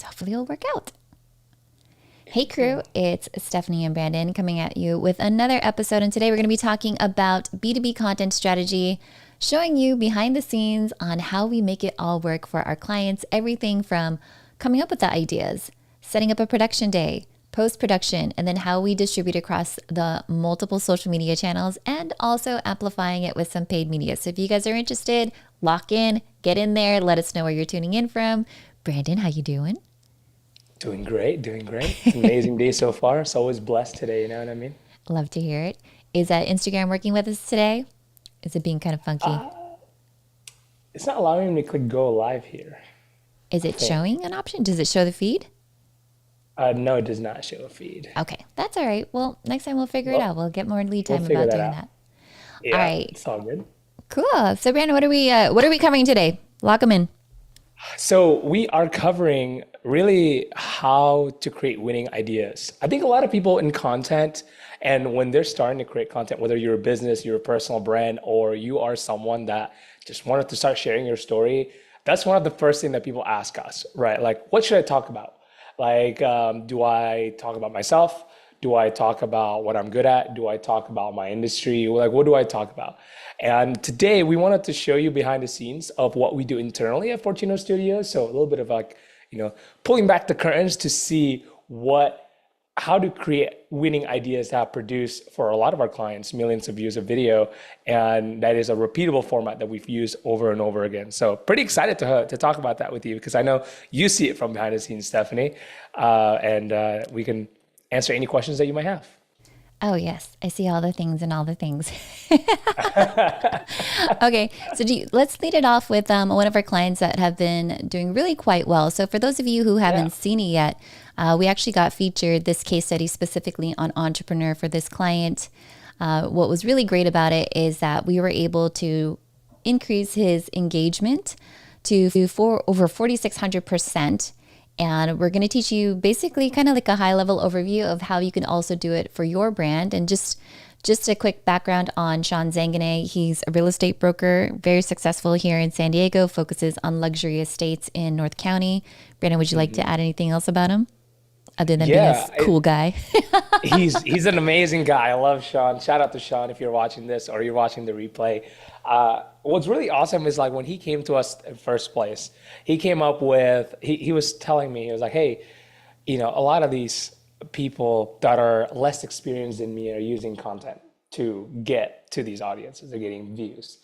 So hopefully it'll work out. Hey crew, it's Stephanie and Brandon coming at you with another episode. And today we're going to be talking about B2B content strategy, showing you behind the scenes on how we make it all work for our clients. Everything from coming up with the ideas, setting up a production day, post-production, and then how we distribute across the multiple social media channels and also amplifying it with some paid media. So if you guys are interested, lock in, get in there, let us know where you're tuning in from. Brandon, how you doing? Doing great, doing great. It's an amazing day so far. It's always blessed today, you know what I mean? Love to hear it. Is Instagram working with us today? Is it being kind of funky? It's not allowing me to click go live here, Is I it think. showing an option? Does it show the feed? No, it does not show a feed. Okay, that's all right. Well, next time we'll figure it Well, out. We'll get more lead we'll time figure about that doing out. that. All Yeah, right, it's all good. cool. So Brandon, what are we covering today? Lock them in. So we are covering really how to create winning ideas. I think a lot of people in content, and when they're starting to create content, whether you're a business, you're a personal brand, or you are someone that just wanted to start sharing your story, that's one of the first things that people ask us, right? Like, what should I talk about? Like, do I talk about myself? Do I talk about what I'm good at? Do I talk about my industry? Like, what do I talk about? And today we wanted to show you behind the scenes of what we do internally at Fortino Studios. So a little bit of like, pulling back the curtains to see how to create winning ideas that produce for a lot of our clients millions of views of video, and that is a repeatable format that we've used over and over again. So pretty excited to talk about that with you because I know you see it from behind the scenes, Stephanie, and we can answer any questions that you might have. Oh yes, I see all the things and all the things. Okay, so let's lead it off with one of our clients that have been doing really quite well. So for those of you who Yeah. haven't seen it yet, we actually got featured this case study specifically on Entrepreneur for this client. What was really great about it is that we were able to increase his engagement for over 4,600%. And we're going to teach you basically kind of like a high level overview of how you can also do it for your brand. And just a quick background on Sean Zanganeh. He's a real estate broker, very successful here in San Diego, focuses on luxury estates in North County. Brandon, would you like to add anything else about him other than being a Yeah, cool guy? he's an amazing guy. I love Sean. Shout out to Sean if you're watching this or you're watching the replay. What's really awesome is like when he came to us in first place, he came up with he was telling me, he was like, hey, a lot of these people that are less experienced than me are using content to get to these audiences. They're getting views.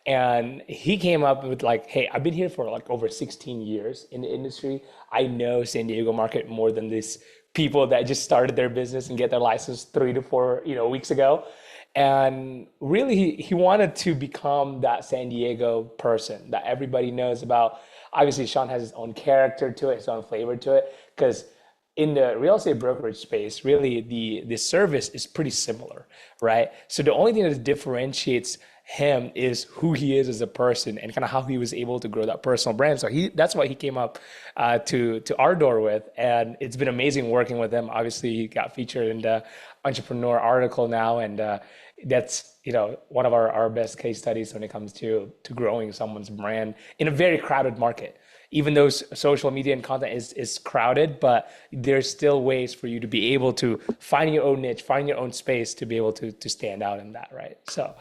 And he came up with like, hey, I've been here for like over 16 years in the industry. I know San Diego market more than these people that just started their business and get their license 3 to 4, weeks ago. And really, he wanted to become that San Diego person that everybody knows about. Obviously, Sean has his own character to it, his own flavor to it, because in the real estate brokerage space, really the service is pretty similar, right? So the only thing that differentiates him is who he is as a person and kind of how he was able to grow that personal brand. So that's what he came up to our door with, and it's been amazing working with him. Obviously, he got featured in the Entrepreneur article now, and that's one of our best case studies when it comes to growing someone's brand in a very crowded market. Even though social media and content is crowded, but there's still ways for you to be able to find your own niche, find your own space to be able to stand out in that, right? So,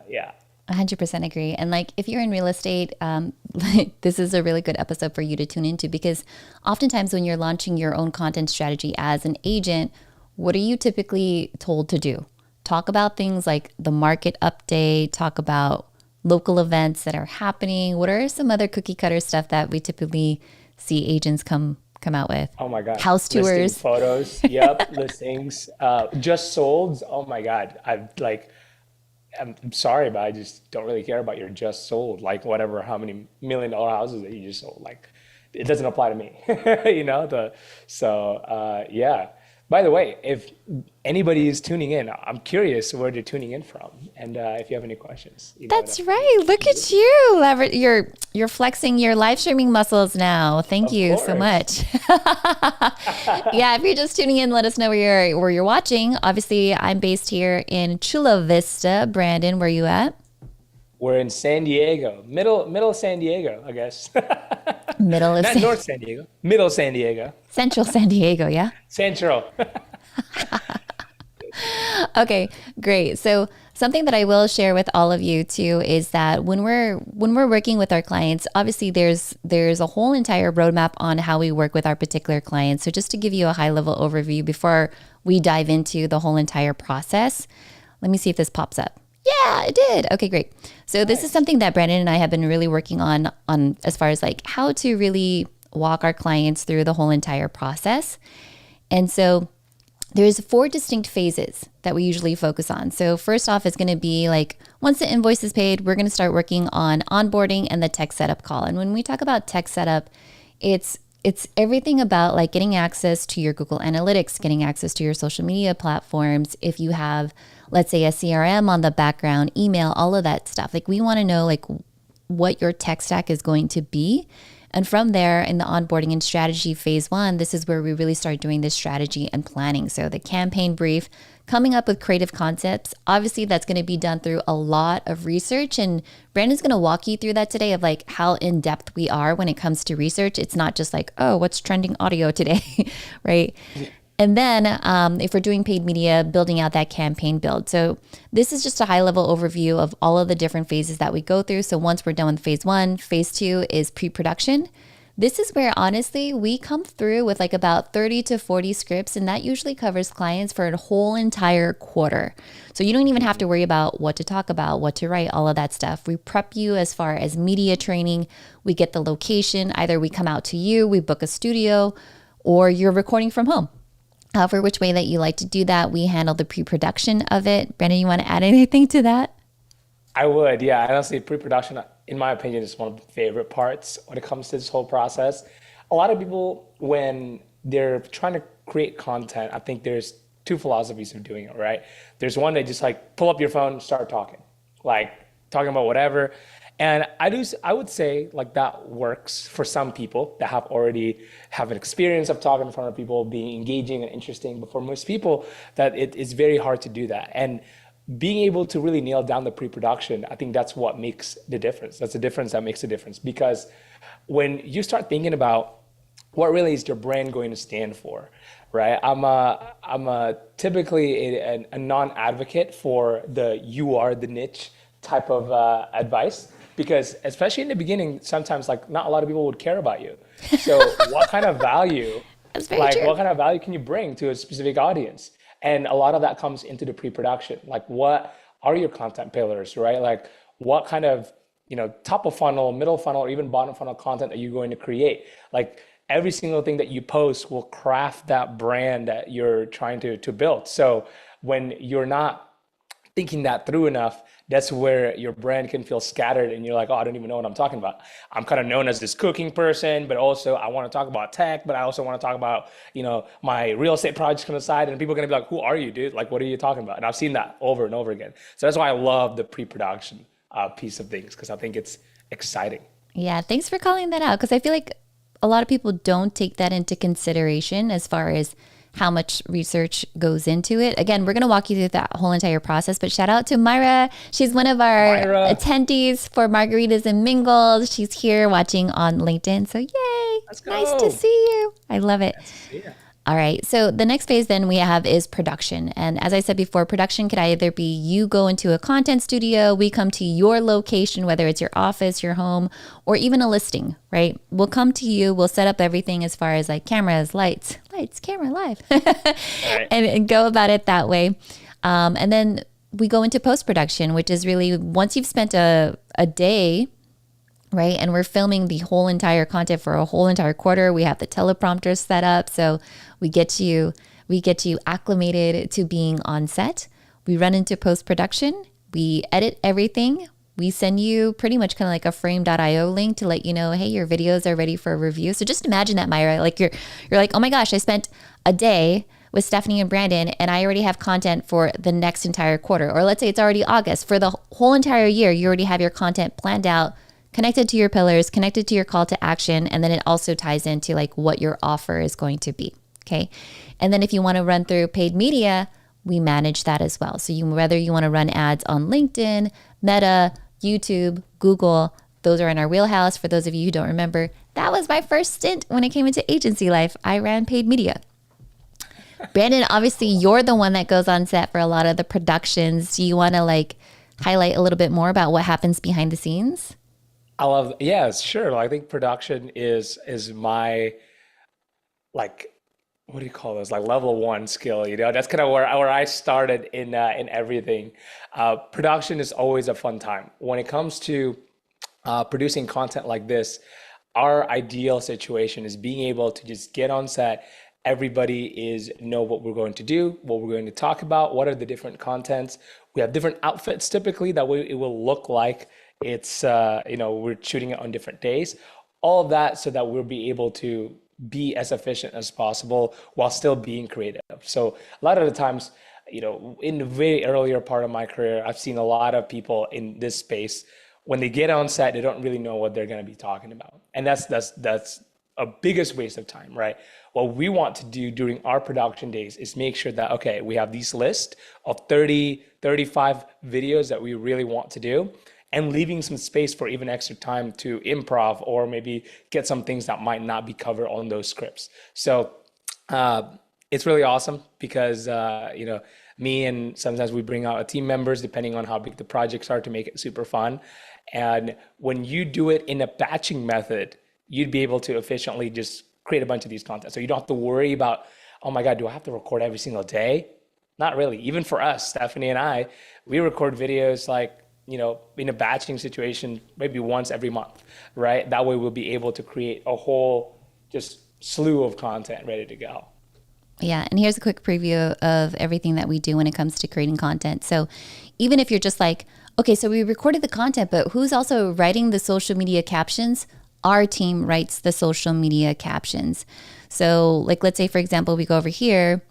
yeah. 100% agree. And like if you're in real estate, this is a really good episode for you to tune into because oftentimes when you're launching your own content strategy as an agent, what are you typically told to do? Talk about things like the market update, talk about local events that are happening. What are some other cookie cutter stuff that we typically see agents come out with? Oh my God. House Listing tours. photos. Yep. Listings. Just sold. Oh my God. I'm sorry, but I just don't really care about your just sold, like whatever, how many $1 million houses that you just sold. Like, it doesn't apply to me, yeah. By the way, if anybody is tuning in, I'm curious where they're tuning in from, and if you have any questions, That's right. Look at you. You're flexing your live streaming muscles now. Thank of you so course. much. Yeah, if you're just tuning in, let us know where you're watching. Obviously, I'm based here in Chula Vista. Brandon, where you at? We're in San Diego, middle San Diego, I guess. Middle of Not North San Diego, middle San Diego, Central San Diego, yeah? Central. Okay, great. So something that I will share with all of you too is that when we're working with our clients, obviously there's a whole entire roadmap on how we work with our particular clients. So just to give you a high level overview before we dive into the whole entire process, let me see if this pops up. Yeah, it did. Okay, great. So this is something that Brandon and I have been really working on as far as like how to really walk our clients through the whole entire process. And so there's 4 distinct phases that we usually focus on. So first off is going to be like once the invoice is paid, we're going to start working on onboarding and the tech setup call. And when we talk about tech setup, it's everything about like getting access to your Google Analytics, getting access to your social media platforms. If you have, let's say, a CRM on the background, email, all of that stuff. Like we want to know like what your tech stack is going to be. And from there, in the onboarding and strategy phase 1, this is where we really start doing this strategy and planning. So the campaign brief, coming up with creative concepts. Obviously, that's going to be done through a lot of research. And Brandon's going to walk you through that today of like how in depth we are when it comes to research. It's not just like, oh, what's trending audio today, right? And then if we're doing paid media, building out that campaign build. So this is just a high level overview of all of the different phases that we go through. So once we're done with phase 1, phase 2 is pre-production. This is where honestly, we come through with like about 30 to 40 scripts, and that usually covers clients for a whole entire quarter. So you don't even have to worry about what to talk about, what to write, all of that stuff. We prep you as far as media training. We get the location. Either we come out to you, we book a studio, or you're recording from home. However, which way that you like to do that, we handle the pre-production of it. Brandon, you want to add anything to that? I would, yeah. Honestly, pre-production, in my opinion, is one of the favorite parts when it comes to this whole process. A lot of people, when they're trying to create content, I think there's 2 philosophies of doing it, right? There's one that just like pull up your phone, start talking, like talking about whatever. And I would say like that works for some people that already have an experience of talking in front of people, being engaging and interesting. But for most people, that it is very hard to do that. And being able to really nail down the pre-production, I think that's what makes the difference. That's the difference that makes the difference. Because when you start thinking about what really is your brand going to stand for, right? I'm a typically a non-advocate for the you are the niche type of advice. Because especially in the beginning, sometimes like not a lot of people would care about you. So what kind of value, That's very true. what kind of value can you bring to a specific audience? And a lot of that comes into the pre-production. Like what are your content pillars, right? Like what kind of, top of funnel, middle funnel, or even bottom funnel content are you going to create? Like every single thing that you post will craft that brand that you're trying to build. So when you're not thinking that through enough, that's where your brand can feel scattered and you're like, oh, I don't even know what I'm talking about. I'm kind of known as this cooking person, but also I want to talk about tech, but I also want to talk about, my real estate projects on the side, and people are going to be like, who are you, dude? Like, what are you talking about? And I've seen that over and over again. So that's why I love the pre-production piece of things, because I think it's exciting. Yeah, thanks for calling that out because I feel like a lot of people don't take that into consideration as far as how much research goes into it. Again, we're going to walk you through that whole entire process, but shout out to Myra. She's one of our attendees for Margaritas and Mingles. She's here watching on LinkedIn. So yay, Let's go. nice to see you. I love it. Yeah. All right. So the next phase then we have is production. And as I said before, production could either be you go into a content studio, we come to your location, whether it's your office, your home, or even a listing, right? We'll come to you, we'll set up everything as far as like cameras, lights, camera, live, Right. and go about it that way. And then we go into post-production, which is really once you've spent a day, right? And we're filming the whole entire content for a whole entire quarter. We have the teleprompters set up. So we get you acclimated to being on set. We run into post-production. We edit everything. We send you pretty much kind of like a frame.io link to let you know, hey, your videos are ready for review. So just imagine that, Myra, like you're like, oh my gosh, I spent a day with Stephanie and Brandon and I already have content for the next entire quarter. Or let's say it's already August. For the whole entire year, you already have your content planned out, connected to your pillars, connected to your call to action, and then it also ties into like what your offer is going to be, okay? And then if you want to run through paid media, we manage that as well. So whether you want to run ads on LinkedIn, Meta, YouTube, Google. Those are in our wheelhouse. For those of you who don't remember, that was my first stint when I came into agency life. I ran paid media. Brandon, obviously you're the one that goes on set for a lot of the productions. Do you want to like highlight a little bit more about what happens behind the scenes? Yeah, sure. I think production is my like what do you call this? Like level one skill, you know? That's kind of where I started in everything. Production is always a fun time. When it comes to producing content like this, our ideal situation is being able to just get on set. Everybody is know what we're going to do, what we're going to talk about, what are the different contents. We have different outfits typically that way it will look like it's we're shooting it on different days. All of that so that we'll be able to be as efficient as possible while still being creative. So a lot of the times, in the very earlier part of my career, I've seen a lot of people in this space when they get on set, they don't really know what they're going to be talking about. And that's a biggest waste of time, right? What we want to do during our production days is make sure that, okay, we have these list of 30, 35 videos that we really want to do, and leaving some space for even extra time to improv or maybe get some things that might not be covered on those scripts. So it's really awesome because, me and sometimes we bring out team members depending on how big the projects are to make it super fun. And when you do it in a batching method, you'd be able to efficiently just create a bunch of these content. So you don't have to worry about, oh my God, do I have to record every single day? Not really. Even for us, Stephanie and I, we record videos like, in a batching situation, maybe once every month, right? That way we'll be able to create a whole just slew of content ready to go. Yeah. And here's a quick preview of everything that we do when it comes to creating content. So even if you're just like, okay, so we recorded the content, but who's also writing the social media captions? Our team writes the social media captions. So like, let's say, for example, we go over here,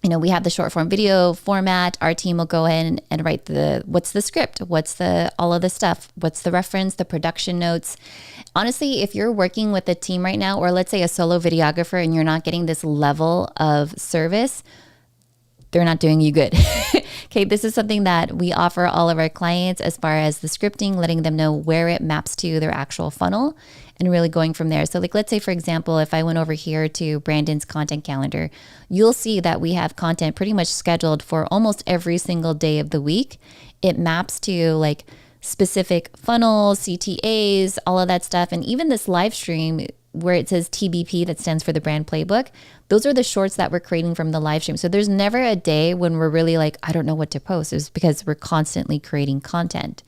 we have the short form video format. Our team will go in and write what's the script? What's all of the stuff? What's the reference, the production notes? Honestly, if you're working with a team right now, or let's say a solo videographer and you're not getting this level of service, they're not doing you good. Okay, this is something that we offer all of our clients as far as the scripting, letting them know where it maps to their actual funnel and really going from there. So like, let's say, for example, if I went over here to Brandon's content calendar, you'll see that we have content pretty much scheduled for almost every single day of the week. It maps to like specific funnels, CTAs, all of that stuff. And even this live stream where it says TBP, that stands for the Brand Playbook, those are the shorts that we're creating from the live stream. So there's never a day when we're really like, I don't know what to post. It's because we're constantly creating content.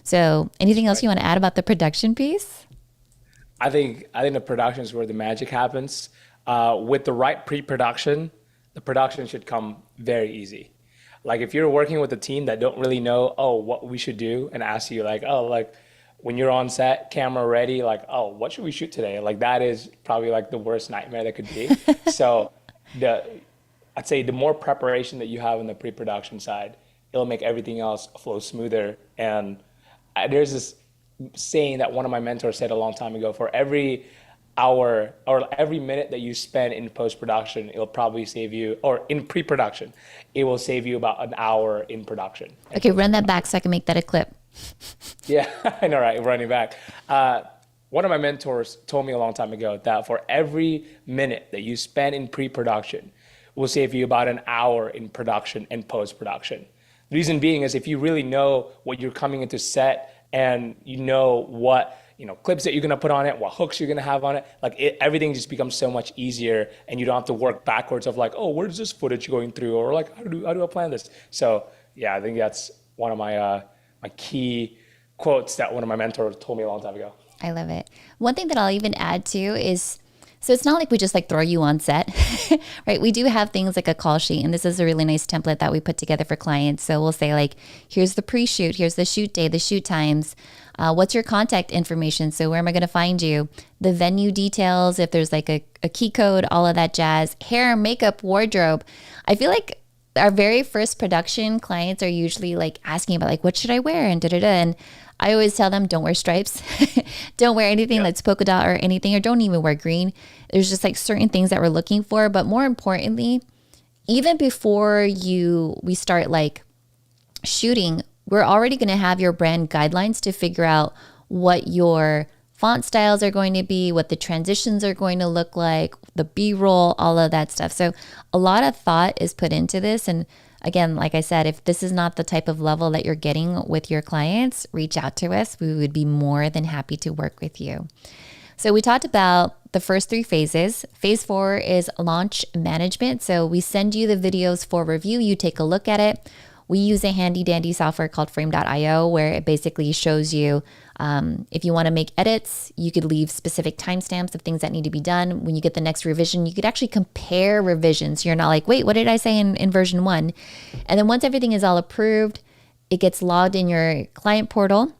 So anything else you want to add about the production piece? I think the production is where the magic happens. With the right pre-production, the production should come very easy. Like if you're working with a team that don't really know, what we should do, and ask you like, when you're on set, camera ready, like, what should we shoot today? Like that is probably like the worst nightmare that could be. So I'd say the more preparation that you have on the pre-production side, it'll make everything else flow smoother. And there's this saying that one of my mentors said a long time ago: for every hour or every minute that you spend in post-production, it'll probably save you, or in pre-production, it will save you about an hour in production. Okay, run that back so I can make that a clip. Yeah, I know, right? Running back. One of my mentors told me a long time ago that for every minute that you spend in pre-production will save you about an hour in production and post-production. The reason being is if you really know what you're coming into set and you know what clips that you're gonna put on it, what hooks you're gonna have on it, everything just becomes so much easier, and you don't have to work backwards of like, where's this footage going through, or like how do I plan this? So yeah, I think that's one of my my key quotes that one of my mentors told me a long time ago. I love it. One thing that I'll even add to is, so it's not like we just like throw you on set, right? We do have things like a call sheet, and this is a really nice template that we put together for clients. So we'll say like, here's the pre-shoot, here's the shoot day, the shoot times, what's your contact information? So where am I going to find you? The venue details, if there's like a key code, all of that jazz, hair, makeup, wardrobe. I feel like our very first production clients are usually like asking about like, what should I wear? And And I always tell them, don't wear stripes. Don't wear anything that's polka dot or anything, or don't even wear green. There's just like certain things that we're looking for. But more importantly, even before we start like shooting, we're already going to have your brand guidelines to figure out what your font styles are going to be, what the transitions are going to look like, the B-roll, all of that stuff. So a lot of thought is put into this. And again, like I said, if this is not the type of level that you're getting with your clients, reach out to us. We would be more than happy to work with you. So we talked about the first 3 phases. Phase 4 is launch management. So we send you the videos for review. You take a look at it. We use a handy dandy software called frame.io where it basically shows you if you want to make edits, you could leave specific timestamps of things that need to be done. When you get the next revision, you could actually compare revisions. You're not like, wait, what did I say in version 1? And then once everything is all approved, it gets logged in your client portal.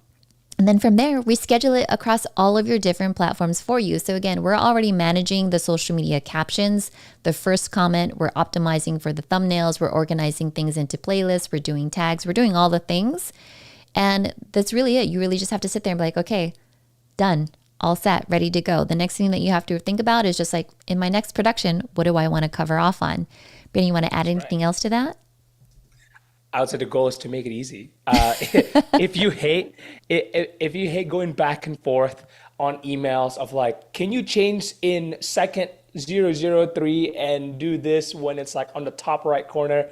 And then from there, we schedule it across all of your different platforms for you. So again, we're already managing the social media captions. The first comment, we're optimizing for the thumbnails. We're organizing things into playlists. We're doing tags. We're doing all the things. And that's really it. You really just have to sit there and be like, okay, done, all set, ready to go. The next thing that you have to think about is just like, in my next production, what do I want to cover off on? Brandon, you want to add anything else to that? I would say the goal is to make it easy. If you hate going back and forth on emails of like, can you change in second 003 and do this when it's like on the top right corner?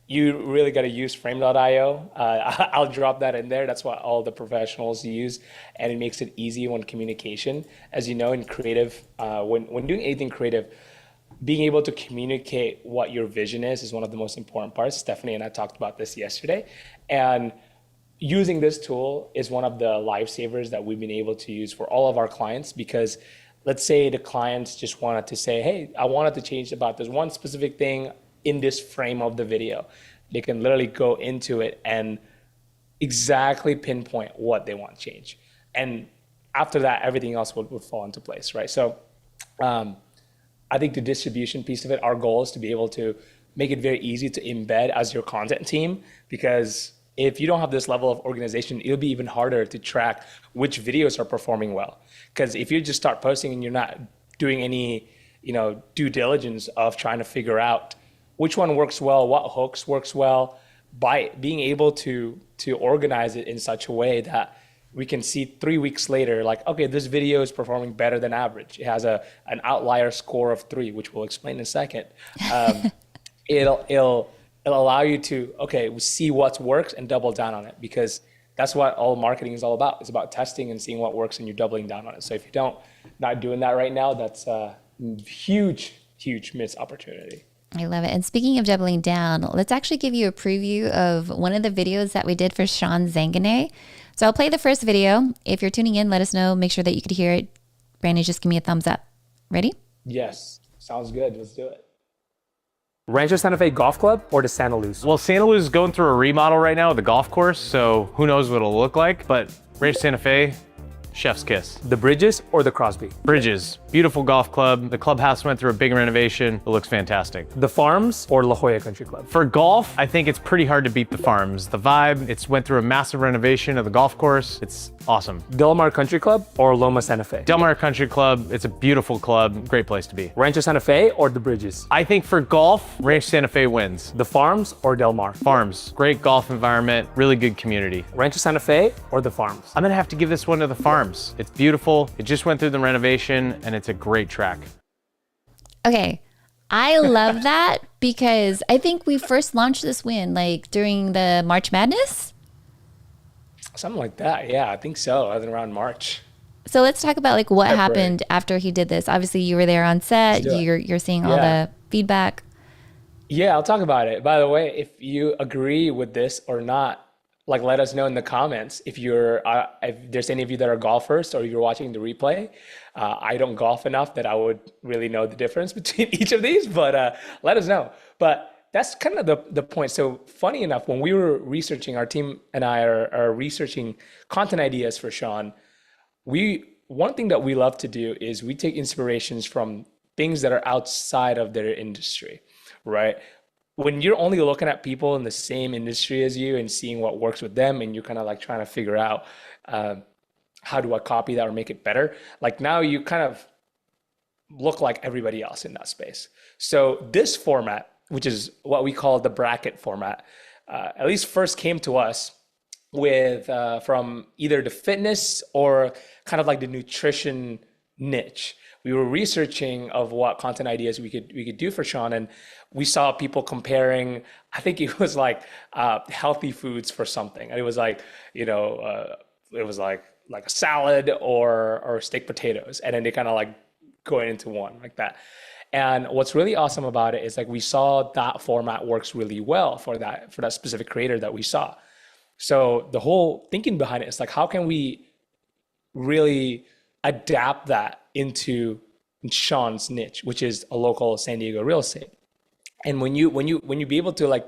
You really got to use frame.io. I'll drop that in there. That's what all the professionals use, and it makes it easy when communication. As you know, in creative, when doing anything creative, being able to communicate what your vision is one of the most important parts. Stephanie and I talked about this yesterday. And using this tool is one of the lifesavers that we've been able to use for all of our clients, because let's say the clients just wanted to say, hey, I wanted to change about this one specific thing in this frame of the video. They can literally go into it and exactly pinpoint what they want to change. And after that, everything else would fall into place, right? So I think the distribution piece of it, our goal is to be able to make it very easy to embed as your content team, because if you don't have this level of organization, it'll be even harder to track which videos are performing well. Because if you just start posting and you're not doing any, due diligence of trying to figure out which one works well, what hooks works well, by being able to organize it in such a way that we can see 3 weeks later, like, okay, this video is performing better than average. It has an outlier score of 3, which we'll explain in a second. It'll allow you to, okay, see what works and double down on it, because that's what all marketing is all about. It's about testing and seeing what works and you're doubling down on it. So if you not doing that right now, that's a huge missed opportunity. I love it. And speaking of doubling down, let's actually give you a preview of one of the videos that we did for Sean Zanganeh. So I'll play the first video. If you're tuning in, let us know. Make sure that you could hear it. Brandon, just give me a thumbs up. Ready? Yes. Sounds good. Let's do it. Rancho Santa Fe Golf Club or the Santa Luz? Well, Santa Luz is going through a remodel right now with the golf course, so who knows what it'll look like, but Rancho Santa Fe, chef's kiss. The Bridges or the Crosby? Bridges, beautiful golf club. The clubhouse went through a big renovation. It looks fantastic. The Farms or La Jolla Country Club? For golf, I think it's pretty hard to beat the Farms. The vibe, it's went through a massive renovation of the golf course. It's awesome. Del Mar Country Club or Loma Santa Fe? Del Mar Country Club, it's a beautiful club, great place to be. Rancho Santa Fe or the Bridges? I think for golf, Rancho Santa Fe wins. The Farms or Del Mar? Farms, great golf environment, really good community. Rancho Santa Fe or the Farms? I'm gonna have to give this one to the Farms. It's beautiful. It just went through the renovation and it's a great track. Okay. I love that because I think we first launched this win like during the March Madness. Something like that. Yeah, I think so. Around March. So let's talk about like what February. happened after he did this. Obviously you were there on set. You're seeing all the feedback. Yeah, I'll talk about it. By the way, if you agree with this or not, like let us know in the comments if there's any of you that are golfers or you're watching the replay. I don't golf enough that I would really know the difference between each of these, but let us know. But that's kind of the point. So funny enough, when we were researching, our team and I are researching content ideas for Sean, one thing that we love to do is we take inspirations from things that are outside of their industry, right? When you're only looking at people in the same industry as you and seeing what works with them, and you're kind of like trying to figure out how do I copy that or make it better? Like now you kind of look like everybody else in that space. So this format, which is what we call the bracket format, at least first came to us with from either the fitness or kind of like the nutrition niche. We were researching of what content ideas we could do for Sean, and we saw people comparing. I think it was like healthy foods for something, and it was like it was like a salad or steak potatoes, and then they kind of like going into one like that. And what's really awesome about it is like we saw that format works really well for that specific creator that we saw. So the whole thinking behind it is like, how can we really adapt that into Sean's niche, which is a local San Diego real estate. And when you be able to like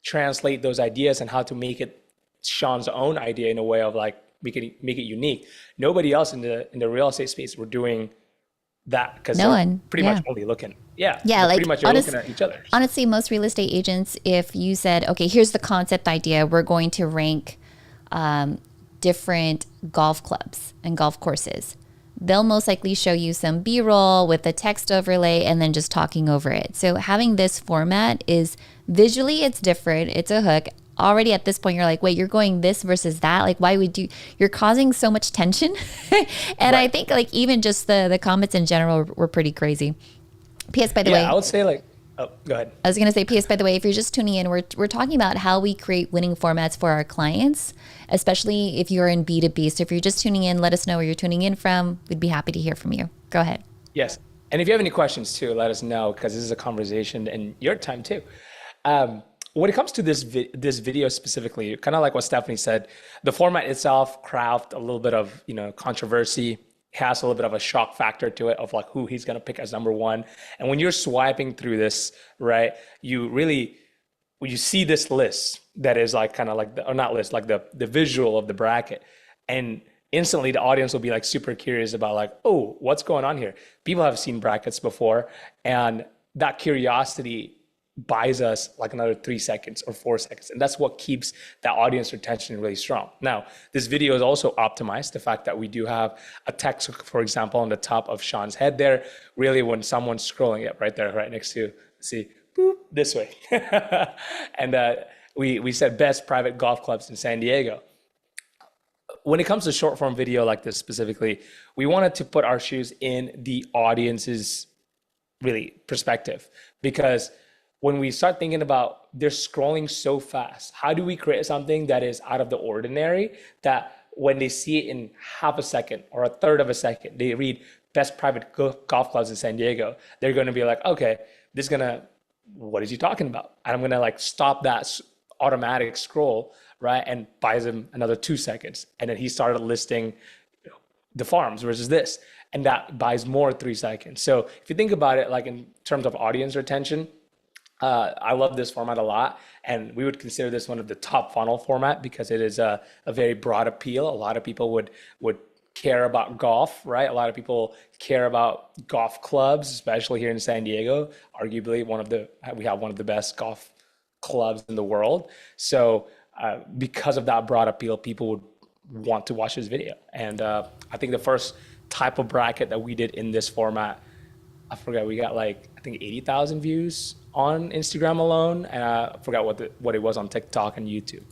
translate those ideas and how to make it Sean's own idea in a way of like make it unique, nobody else in the real estate space were doing that, because pretty much only looking. Like pretty much looking at each other. Honestly, most real estate agents, if you said, okay, here's the concept idea, we're going to rank different golf clubs and golf courses, they'll most likely show you some B-roll with a text overlay and then just talking over it. So having this format is visually, it's different. It's a hook. Already at this point, you're like, wait, you're going this versus that. Like, why would you're causing so much tension. And I think like even just the comments in general were pretty crazy. P.S. by the way. I would say like, oh, go ahead. I was going to say, P.S. by the way, if you're just tuning in, we're talking about how we create winning formats for our clients, especially if you're in B2B. So if you're just tuning in, let us know where you're tuning in from. We'd be happy to hear from you. Go ahead. Yes. And if you have any questions too, let us know, because this is a conversation and your time too. When it comes to this video specifically, kind of like what Stephanie said, the format itself craft a little bit of controversy, has a little bit of a shock factor to it of like who he's going to pick as number one. And when you're swiping through this, right, when you see this list that is like kind of like the visual of the bracket, and instantly the audience will be like super curious about like, oh, what's going on here? People have seen brackets before, and that curiosity buys us like another 3 seconds or 4 seconds. And that's what keeps that audience retention really strong. Now, this video is also optimized. The fact that we do have a text, for example, on the top of Sean's head there, really when someone's scrolling it right there, right next to, see, boop, this way. And we said best private golf clubs in San Diego. When it comes to short form video like this specifically, we wanted to put our shoes in the audience's really perspective, because when we start thinking about they're scrolling so fast, how do we create something that is out of the ordinary, that when they see it in half a second or a third of a second, they read best private golf clubs in San Diego, they're going to be like, okay, what is he talking about? And I'm going to like stop that automatic scroll, right? And buys him another 2 seconds. And then he started listing the farms versus this, and that buys more 3 seconds. So if you think about it, like in terms of audience retention, I love this format a lot, and we would consider this one of the top funnel format because it is a very broad appeal. A lot of people would care about golf, right? A lot of people care about golf clubs, especially here in San Diego. Arguably, we have one of the best golf clubs in the world. So because of that broad appeal, people would want to watch this video. And I think the first type of bracket that we did in this format, I forgot, we got like, I think 80,000 views on Instagram alone, and I forgot what it was on TikTok and YouTube.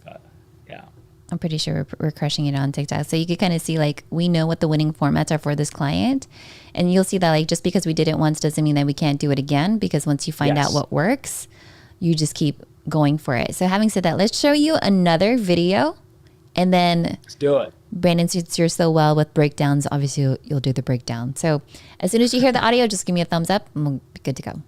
Yeah, I'm pretty sure we're crushing it on TikTok. So you could kind of see like we know what the winning formats are for this client, and you'll see that like just because we did it once doesn't mean that we can't do it again, because once you find out what works, you just keep going for it. So having said that, let's show you another video, and then let's do it. Brandon, since you're so well with breakdowns, obviously you'll do the breakdown. So as soon as you hear the audio, just give me a thumbs up and we'll be good to go.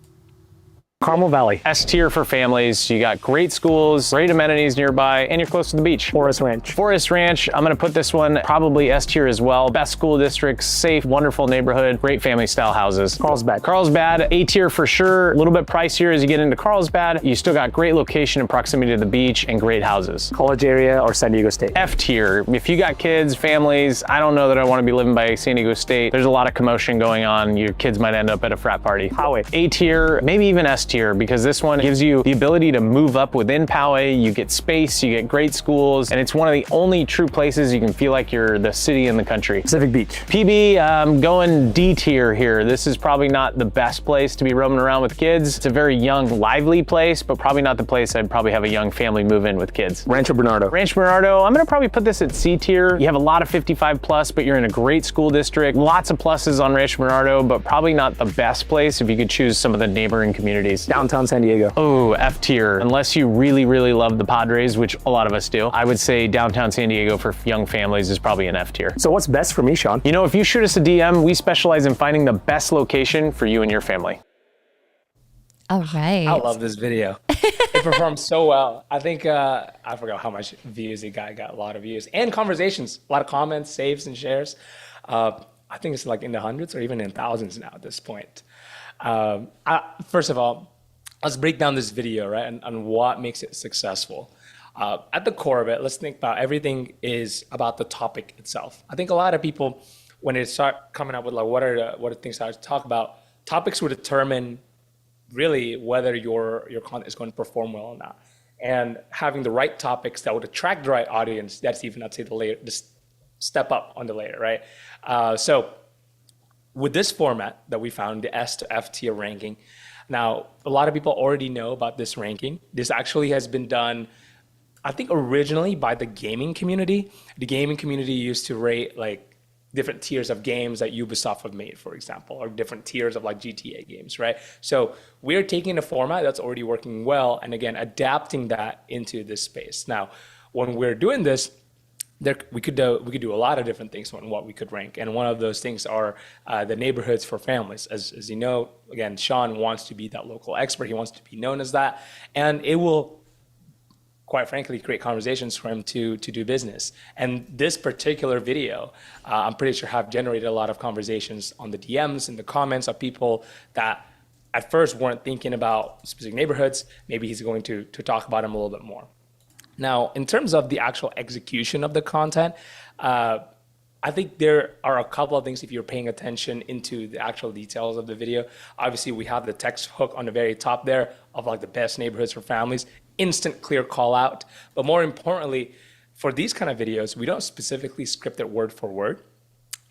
Carmel Valley. S tier for families. You got great schools, great amenities nearby, and you're close to the beach. Forest Ranch. Forest Ranch. I'm going to put this one probably S tier as well. Best school districts, safe, wonderful neighborhood, great family style houses. Carlsbad. Carlsbad, A tier for sure. A little bit pricier as you get into Carlsbad. You still got great location and proximity to the beach and great houses. College area or San Diego State. F tier. If you got kids, families, I don't know that I want to be living by San Diego State. There's a lot of commotion going on. Your kids might end up at a frat party. Highway. A tier, maybe even S tier. tier, because this one gives you the ability to move up within Poway. You get space, you get great schools, and it's one of the only true places you can feel like you're the city in the country. Pacific Beach. PB, I'm going D tier here. This is probably not the best place to be roaming around with kids. It's a very young, lively place, but probably not the place I'd probably have a young family move in with kids. Rancho Bernardo. Rancho Bernardo, I'm gonna probably put this at C tier. You have a lot of 55 plus, but you're in a great school district. Lots of pluses on Rancho Bernardo, but probably not the best place if you could choose some of the neighboring communities. Downtown San Diego. Oh, F tier. Unless you really, really love the Padres, which a lot of us do, I would say downtown San Diego for young families is probably an F tier. So what's best for me, Sean? You know, if you shoot us a DM, we specialize in finding the best location for you and your family. All right. I love this video. It performed so well. I think, I forgot how much views it got a lot of views and conversations, a lot of comments, saves and shares. I think it's like in the hundreds or even in thousands now at this point. First of all, let's break down this video, right? And what makes it successful. At the core of it, let's think about everything is about the topic itself. I think a lot of people, when they start coming up with like, what are the things I to talk about, topics will determine really whether your content is going to perform well or not. And having the right topics that would attract the right audience, that's even, I'd say, the step up on the layer, right? So with this format that we found, the S to F tier ranking, now a lot of people already know about this ranking. This actually has been done, I think, originally by the gaming community. The gaming community used to rate like different tiers of games that Ubisoft have made, for example, or different tiers of like GTA games, right? So we're taking a format that's already working well, and again, adapting that into this space. Now, when we're doing this, we could do a lot of different things on what we could rank, and one of those things are the neighborhoods for families. As you know, again, Sean wants to be that local expert. He wants to be known as that, and it will, quite frankly, create conversations for him to do business. And this particular video, I'm pretty sure have generated a lot of conversations on the DMs and the comments of people that at first weren't thinking about specific neighborhoods. Maybe he's going to talk about them a little bit more. Now, in terms of the actual execution of the content, I think there are a couple of things if you're paying attention into the actual details of the video. Obviously, we have the text hook on the very top there of like the best neighborhoods for families, instant clear call out. But more importantly, for these kind of videos, we don't specifically script it word for word,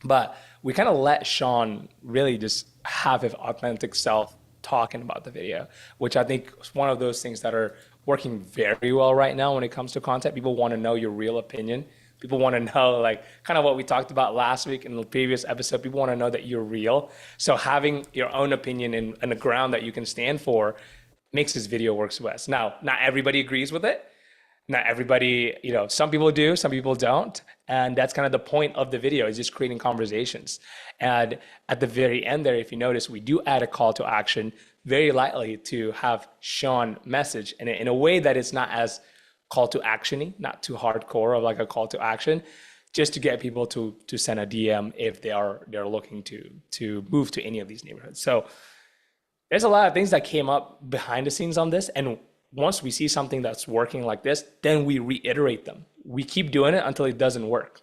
but we kind of let Sean really just have his authentic self talking about the video, which I think is one of those things that are working very well right now when it comes to content. People want to know your real opinion. People want to know, like, kind of what we talked about last week in the previous episode. People want to know that you're real. So having your own opinion and a ground that you can stand for makes this video works best. Now, not everybody agrees with it. Not everybody, some people do, some people don't. And that's kind of the point of the video, is just creating conversations. And at the very end there, if you notice, we do add a call to action very lightly to have Sean message in a way that it's not as call to action-y, not too hardcore of like a call to action, just to get people to send a DM if they're looking to move to any of these neighborhoods. So there's a lot of things that came up behind the scenes on this. And once we see something that's working like this, then we reiterate them. We keep doing it until it doesn't work.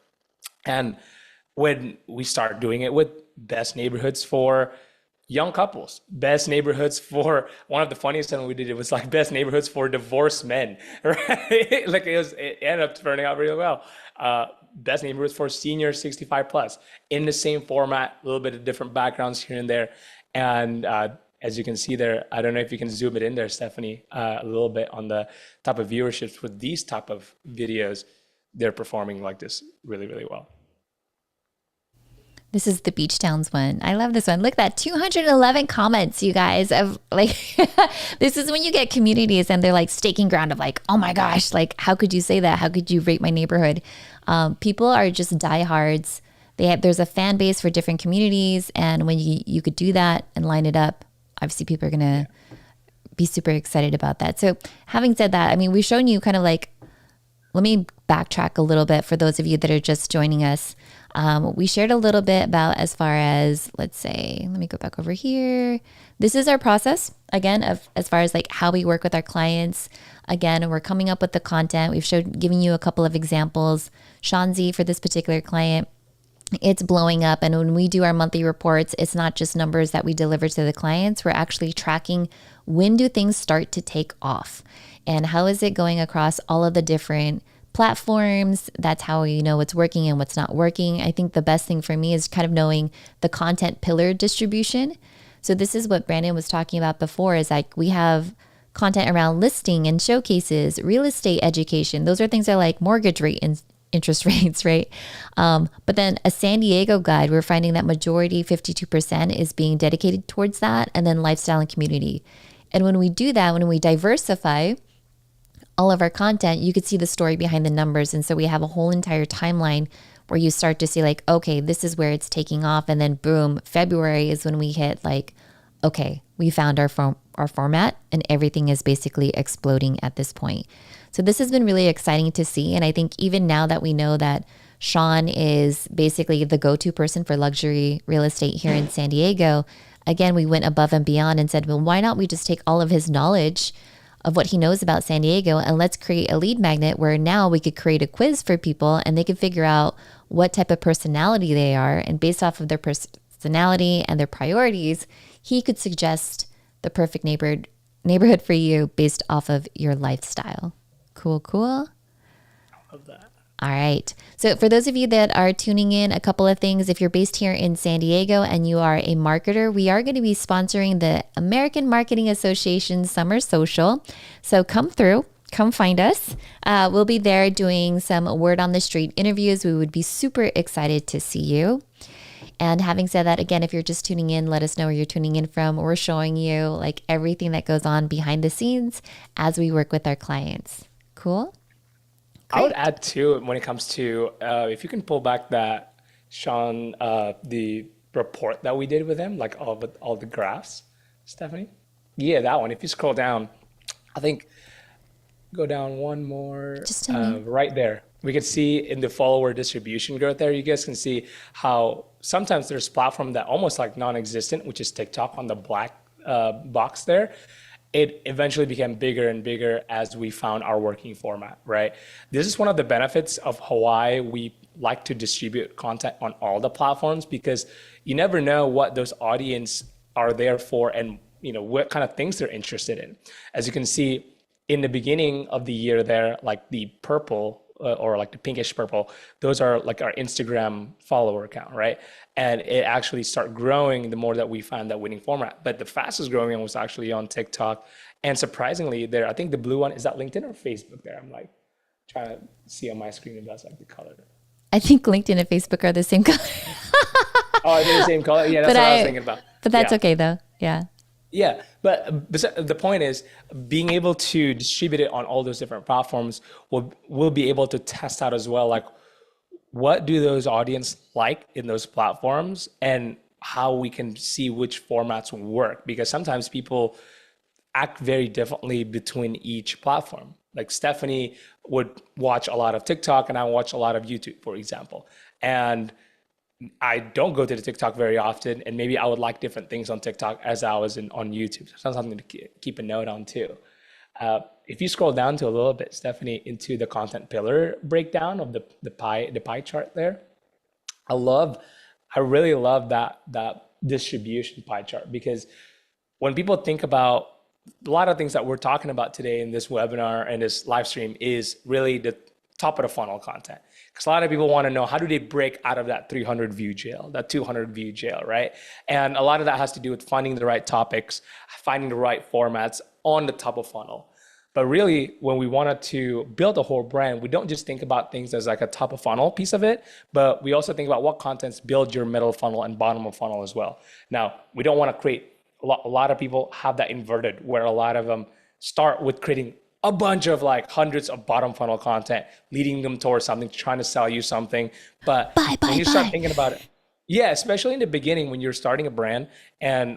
And when we start doing it with best neighborhoods for young couples, best neighborhoods for, one of the funniest things we did, it was like best neighborhoods for divorced men, right? Like it ended up turning out really well. Best neighborhoods for seniors 65 plus, in the same format, a little bit of different backgrounds here and there. And as you can see there, I don't know if you can zoom it in there, Stephanie, a little bit on the type of viewerships with these type of videos, they're performing like this really, really well. This is the Beach Towns one. I love this one. Look at that, 211 comments, you guys. Of like, this is when you get communities and they're like staking ground of like, oh my gosh, like how could you say that? How could you rate my neighborhood? People are just diehards. There's a fan base for different communities, and when you could do that and line it up, obviously people are gonna be super excited about that. So having said that, I mean, we've shown you kind of like, let me backtrack a little bit for those of you that are just joining us. We shared a little bit about, as far as, let's say, let me go back over here. This is our process, again, of as far as like how we work with our clients. Again, we're coming up with the content. We've giving you a couple of examples. Sean Z for this particular client, it's blowing up. And when we do our monthly reports, it's not just numbers that we deliver to the clients. We're actually tracking when do things start to take off and how is it going across all of the different platforms. That's how you know what's working and what's not working. I think the best thing for me is kind of knowing the content pillar distribution. So this is what Brandon was talking about before, is like we have content around listing and showcases, real estate education. Those are things that are like mortgage rate and interest rates, right? But then a San Diego guide, we're finding that majority, 52%, is being dedicated towards that. And then lifestyle and community. And when we do that, when we diversify all of our content, you could see the story behind the numbers. And so we have a whole entire timeline where you start to see like, okay, this is where it's taking off. And then boom, February is when we hit like, okay, we found our format and everything is basically exploding at this point. So this has been really exciting to see. And I think even now that we know that Sean is basically the go-to person for luxury real estate here in San Diego, again, we went above and beyond and said, well, why not we just take all of his knowledge of what he knows about San Diego and let's create a lead magnet where now we could create a quiz for people and they could figure out what type of personality they are. And based off of their personality and their priorities, he could suggest the perfect neighborhood for you based off of your lifestyle. Cool. I love that. All right. So for those of you that are tuning in, a couple of things. If you're based here in San Diego and you are a marketer, we are going to be sponsoring the American Marketing Association Summer Social. So come through, come find us. We'll be there doing some word on the street interviews. We would be super excited to see you. And having said that, again, if you're just tuning in, let us know where you're tuning in from. We're showing you like everything that goes on behind the scenes as we work with our clients. Cool. I would add too, when it comes to, if you can pull back that, Sean, the report that we did with him, like all the graphs, Stephanie. Yeah, that one. If you scroll down, I think, go down one more, Just right there. We can see in the follower distribution growth there, you guys can see how sometimes there's platform that almost like non-existent, which is TikTok on the black box there. It eventually became bigger and bigger as we found our working format, right? This is one of the benefits of Hawaii. We like to distribute content on all the platforms because you never know what those audience are there for and what kind of things they're interested in. As you can see in the beginning of the year there, like the purple or like the pinkish purple, those are like our Instagram follower count, right? And it actually started growing the more that we found that winning format. But the fastest growing one was actually on TikTok. And surprisingly there, I think the blue one, is that LinkedIn or Facebook there? I'm like trying to see on my screen if that's like the color. I think LinkedIn and Facebook are the same color. Oh, are they the same color? Yeah, that's what I was thinking about. But that's okay though. Yeah. Yeah, but the point is being able to distribute it on all those different platforms, we'll be able to test out as well, like what do those audience like in those platforms and how we can see which formats work, because sometimes people act very differently between each platform. Like Stephanie would watch a lot of TikTok and I watch a lot of YouTube, for example. And I don't go to the TikTok very often, and maybe I would like different things on TikTok as I was on YouTube. So that's something to keep a note on too. If you scroll down to a little bit, Stephanie, into the content pillar breakdown of the pie chart there, I really love that distribution pie chart, because when people think about a lot of things that we're talking about today in this webinar and this live stream is really the top of the funnel content. Because a lot of people want to know, how do they break out of that 300 view jail, that 200 view jail, right? And a lot of that has to do with finding the right topics, finding the right formats on the top of funnel. But really, when we wanted to build a whole brand, we don't just think about things as like a top of funnel piece of it, but we also think about what contents build your middle funnel and bottom of funnel as well. Now, we don't want to create, a lot of people have that inverted, where a lot of them start with creating a bunch of like hundreds of bottom funnel content, leading them towards something, trying to sell you something. But when you start thinking about it, yeah, especially in the beginning when you're starting a brand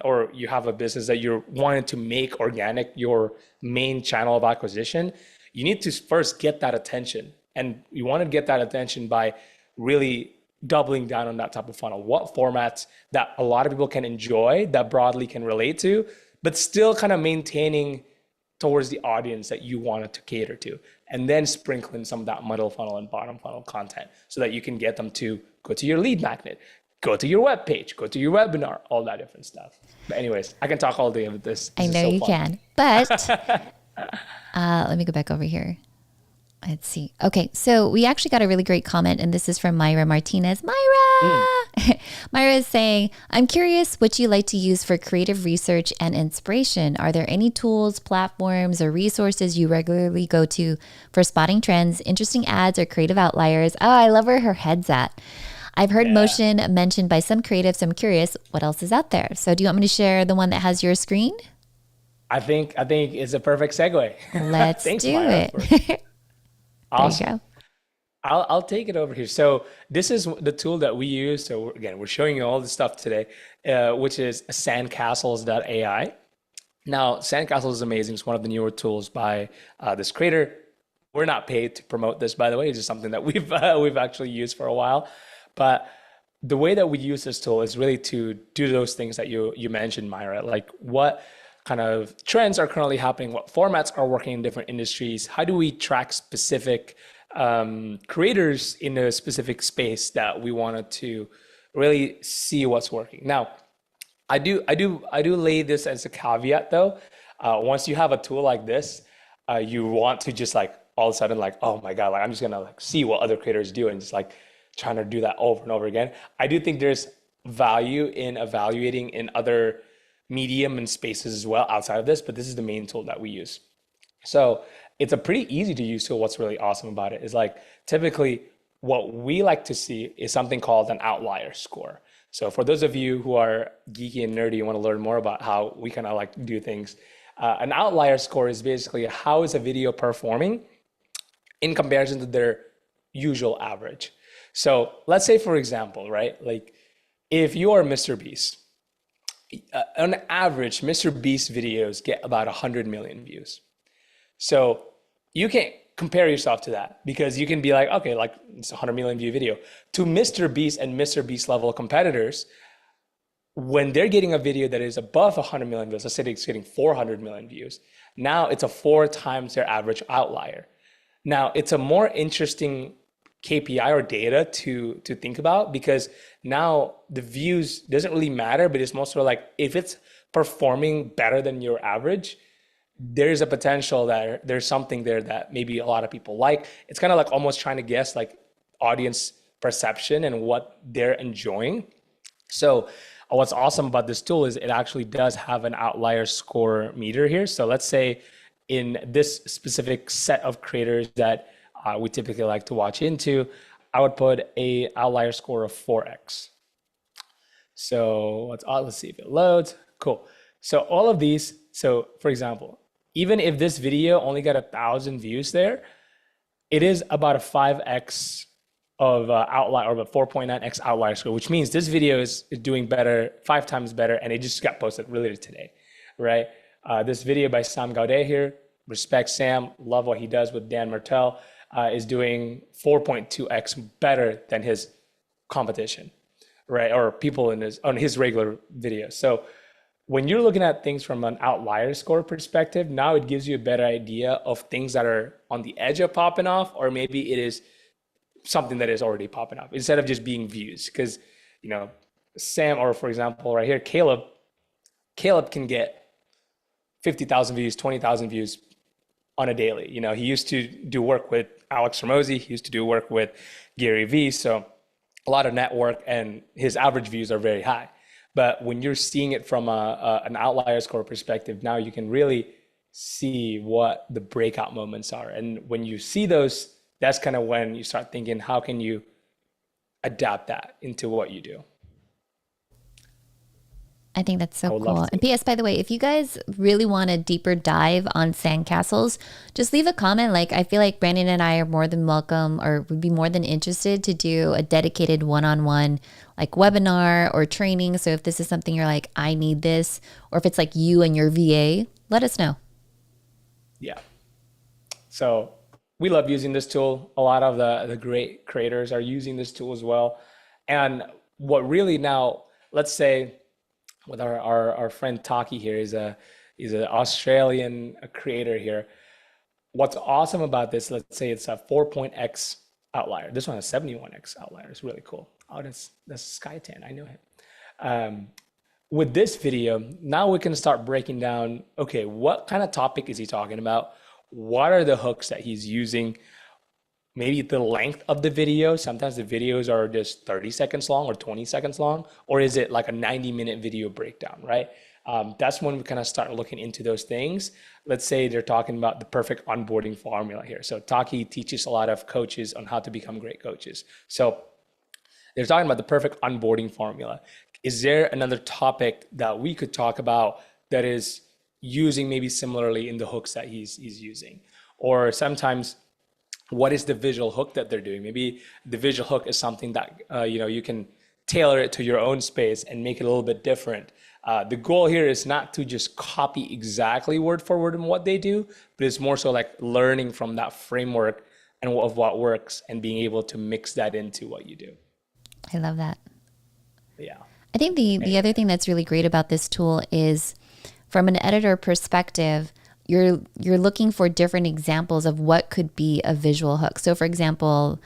or you have a business that you're wanting to make organic your main channel of acquisition, you need to first get that attention. And you want to get that attention by really doubling down on that type of funnel. What formats that a lot of people can enjoy, that broadly can relate to, but still kind of maintaining towards the audience that you wanted to cater to, and then sprinkle in some of that middle funnel and bottom funnel content so that you can get them to go to your lead magnet, go to your web page, go to your webinar, all that different stuff. But anyways, I can talk all day with this. I know you can, but let me go back over here. Let's see. Okay, so we actually got a really great comment, and this is from Myra Martinez. Myra! Myra is saying, I'm curious what you like to use for creative research and inspiration. Are there any tools, platforms, or resources you regularly go to for spotting trends, interesting ads, or creative outliers? Oh, I love where her head's at. I've heard Motion mentioned by some creatives. So I'm curious what else is out there. So do you want me to share the one that has your screen? I think it's a perfect segue. Let's Thanks, do Myra, it. Awesome. There you go. I'll take it over here. So this is the tool that we use. So again, we're showing you all the stuff today, which is sandcastles.ai. Now, Sandcastles is amazing. It's one of the newer tools by this creator. We're not paid to promote this, by the way. It's just something that we've actually used for a while. But the way that we use this tool is really to do those things that you mentioned, Myra, like what kind of trends are currently happening, what formats are working in different industries, how do we track specific creators in a specific space that we wanted to really see what's working. Now, I do lay this as a caveat though. Once you have a tool like this, you want to just like all of a sudden like, oh my God, like I'm just gonna like see what other creators do and just like trying to do that over and over again. I do think there's value in evaluating in other medium and spaces as well outside of this, but this is the main tool that we use. So it's a pretty easy to use tool. What's really awesome about it is like typically what we like to see is something called an outlier score. So for those of you who are geeky and nerdy and want to learn more about how we kind of like do things, an outlier score is basically how is a video performing in comparison to their usual average. So let's say, for example, right, like if you are Mr. Beast, on average, Mr. Beast videos get about 100 million views. So you can't compare yourself to that because you can be like, okay, like it's a 100 million view video. To Mr. Beast and Mr. Beast level competitors, when they're getting a video that is above 100 million views, let's say it's getting 400 million views, now it's a 4 times their average outlier. Now, it's a more interesting KPI or data to think about because now the views doesn't really matter, but it's mostly like if it's performing better than your average, there's a potential that there's something there that maybe a lot of people like. It's kind of like almost trying to guess like audience perception and what they're enjoying. So what's awesome about this tool is it actually does have an outlier score meter here. So let's say in this specific set of creators that we typically like to watch into, I would put a outlier score of 4x. So let's see if it loads. Cool. So all of these, so for example, even if this video only got 1,000 views there, it is about a 5x of outlier, or a 4.9x outlier score, which means this video is doing better, 5 times better, and it just got posted really today, right? This video by Sam Gaudet here, respect Sam, love what he does with Dan Martell, is doing 4.2x better than his competition, right? Or people on his regular videos. So when you're looking at things from an outlier score perspective, now it gives you a better idea of things that are on the edge of popping off, or maybe it is something that is already popping up instead of just being views. Because, you know, Sam, or for example, right here, Caleb can get 50,000 views, 20,000 views on a daily. You know, he used to do work with Alex Ramosi. He used to do work with Gary Vee. So a lot of network, and his average views are very high. But when you're seeing it from an outlier score perspective, now you can really see what the breakout moments are. And when you see those, that's kind of when you start thinking, how can you adapt that into what you do? I think that's so cool. And P.S., by the way, if you guys really want a deeper dive on sandcastles, just leave a comment. Like, I feel like Brandon and I are more than welcome, or would be more than interested to do a dedicated one-on-one like webinar or training. So if this is something you're like, I need this, or if it's like you and your VA, let us know. Yeah. So we love using this tool. A lot of the great creators are using this tool as well. And what really now, let's say, with our friend Taki here is He's an Australian creator here. What's awesome about this, let's say it's a 4.x outlier. This one has 71x outlier. It's really cool. Oh, that's Skytan. I know him. With this video, now we can start breaking down, okay, what kind of topic is he talking about? What are the hooks that he's using? Maybe the length of the video. Sometimes the videos are just 30 seconds long or 20 seconds long, or is it like a 90-minute video breakdown, right? That's when we kind of start looking into those things. Let's say they're talking about the perfect onboarding formula here. So Taki teaches a lot of coaches on how to become great coaches. So they're talking about the perfect onboarding formula. Is there another topic that we could talk about that is using maybe similarly in the hooks that he's using? Or sometimes, what is the visual hook that they're doing? Maybe the visual hook is something that you can tailor it to your own space and make it a little bit different. The goal here is not to just copy exactly word for word in what they do, but it's more so like learning from that framework and of what works and being able to mix that into what you do. I love that. Yeah. I think the other thing that's really great about this tool is from an editor perspective, you're looking for different examples of what could be a visual hook. So for example,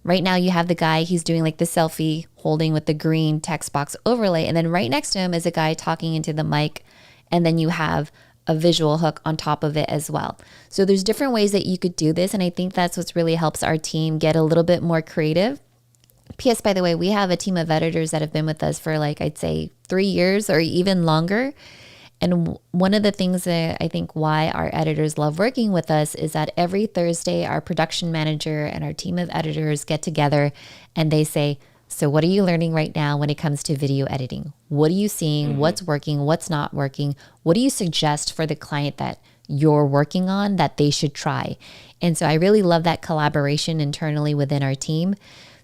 right now you have the guy, he's doing like the selfie holding with the green text box overlay. And then right next to him is a guy talking into the mic. And then you have a visual hook on top of it as well. So there's different ways that you could do this. And I think that's what really helps our team get a little bit more creative. P.S. by the way, we have a team of editors that have been with us for like, I'd say 3 years or even longer. And one of the things that I think why our editors love working with us is that every Thursday, our production manager and our team of editors get together and they say, so what are you learning right now when it comes to video editing? What are you seeing? Mm-hmm. What's working? What's not working? What do you suggest for the client that you're working on that they should try? And so I really love that collaboration internally within our team.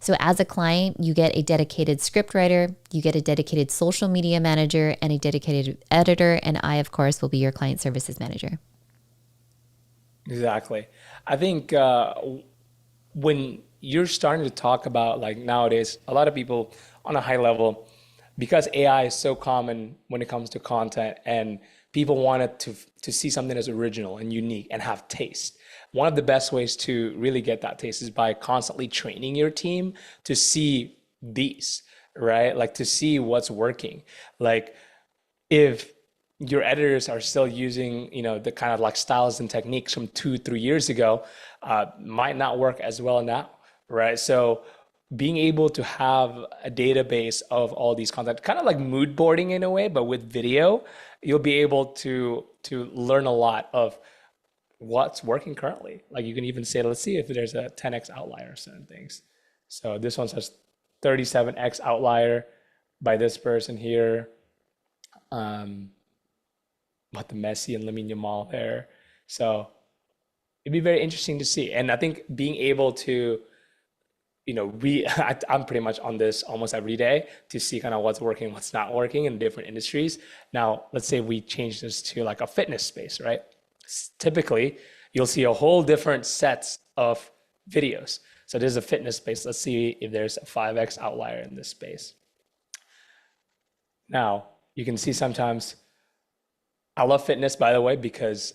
So as a client, you get a dedicated script writer, you get a dedicated social media manager, and a dedicated editor. And I, of course, will be your client services manager. Exactly. I think when you're starting to talk about like nowadays, a lot of people on a high level, because AI is so common when it comes to content and people want it to see something that's original and unique and have taste. One of the best ways to really get that taste is by constantly training your team to see these, right? Like to see what's working. Like if your editors are still using, the kind of like styles and techniques from 2-3 years ago, might not work as well now, right? So being able to have a database of all these content, kind of like mood boarding in a way, but with video, you'll be able to learn a lot of what's working currently. Like you can even say, let's see if there's a 10x outlier or certain things. So this one says 37x outlier by this person here. About the Messi and Lamine Yamal there. So it'd be very interesting to see. And I think being able to, I'm pretty much on this almost every day to see kind of what's working, what's not working in different industries. Now, let's say we change this to like a fitness space, right? Typically, you'll see a whole different sets of videos. So there's a fitness space. Let's see if there's a 5x outlier in this space. Now, you can see sometimes, I love fitness, by the way, because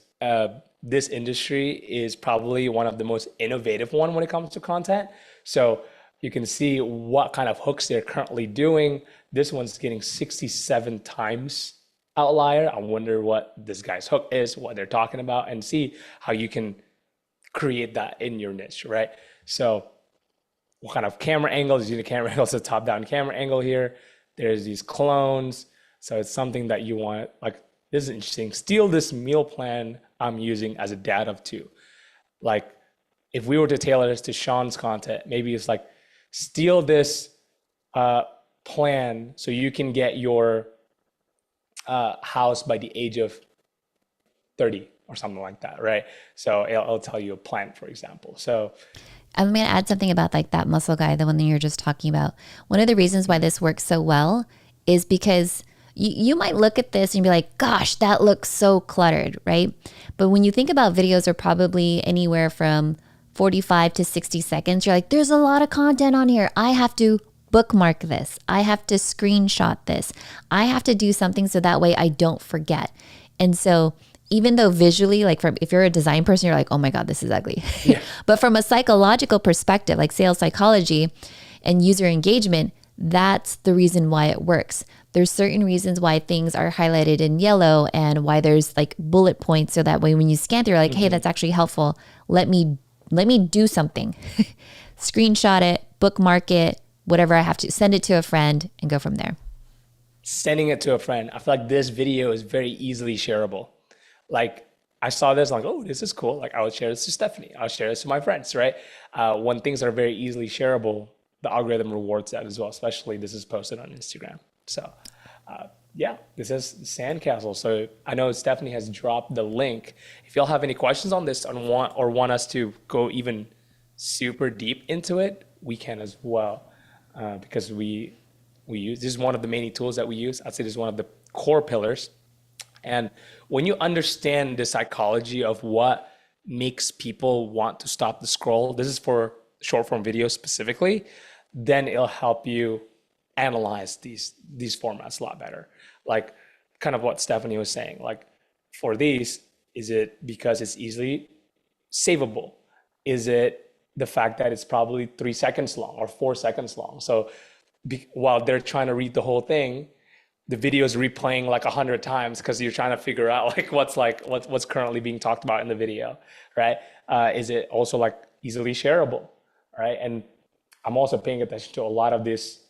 this industry is probably one of the most innovative one when it comes to content. So you can see what kind of hooks they're currently doing. This one's getting 67 times outlier. I wonder what this guy's hook is, what they're talking about, and see how you can create that in your niche, right? So what kind of camera angles? The camera angle is a top-down camera angle here. There's these clones. So it's something that you want, like, this is interesting. Steal this meal plan I'm using as a dad of two. Like, if we were to tailor this to Sean's content, maybe it's like, steal this plan so you can get your house by the age of 30 or something like that, right? So it'll tell you a plan, for example. So I'm going to add something about like that muscle guy, the one that you're just talking about. One of the reasons why this works so well is because you might look at this and be like, gosh, that looks so cluttered, right? But when you think about videos are probably anywhere from 45 to 60 seconds, you're like, there's a lot of content on here. I have to bookmark this. I have to screenshot this. I have to do something so that way I don't forget. And so even though visually, like if you're a design person, you're like, oh my God, this is ugly. Yeah. But from a psychological perspective, like sales psychology and user engagement, that's the reason why it works. There's certain reasons why things are highlighted in yellow and why there's like bullet points. So that way when you scan through, you're like, hey, that's actually helpful. Let me do something. Screenshot it, bookmark it, whatever I have to, send it to a friend and go from there. Sending it to a friend. I feel like this video is very easily shareable. Like I saw this, like, oh, this is cool. Like I would share this to Stephanie. I'll share this to my friends, right? When things are very easily shareable, the algorithm rewards that as well, especially this is posted on Instagram. So yeah, this is Sandcastle. So I know Stephanie has dropped the link. If y'all have any questions on this and want us to go even super deep into it, we can as well. Because we use, this is one of the many tools that we use. I'd say this is one of the core pillars. And when you understand the psychology of what makes people want to stop the scroll, this is for short form videos specifically, then it'll help you analyze these formats a lot better. Like kind of what Stephanie was saying, like for these, is it because it's easily savable? Is it the fact that it's probably 3 seconds long or 4 seconds long? So while they're trying to read the whole thing, the video is replaying like 100 times because you're trying to figure out what's currently being talked about in the video, right? Is it also like easily shareable, right? And I'm also paying attention to a lot of these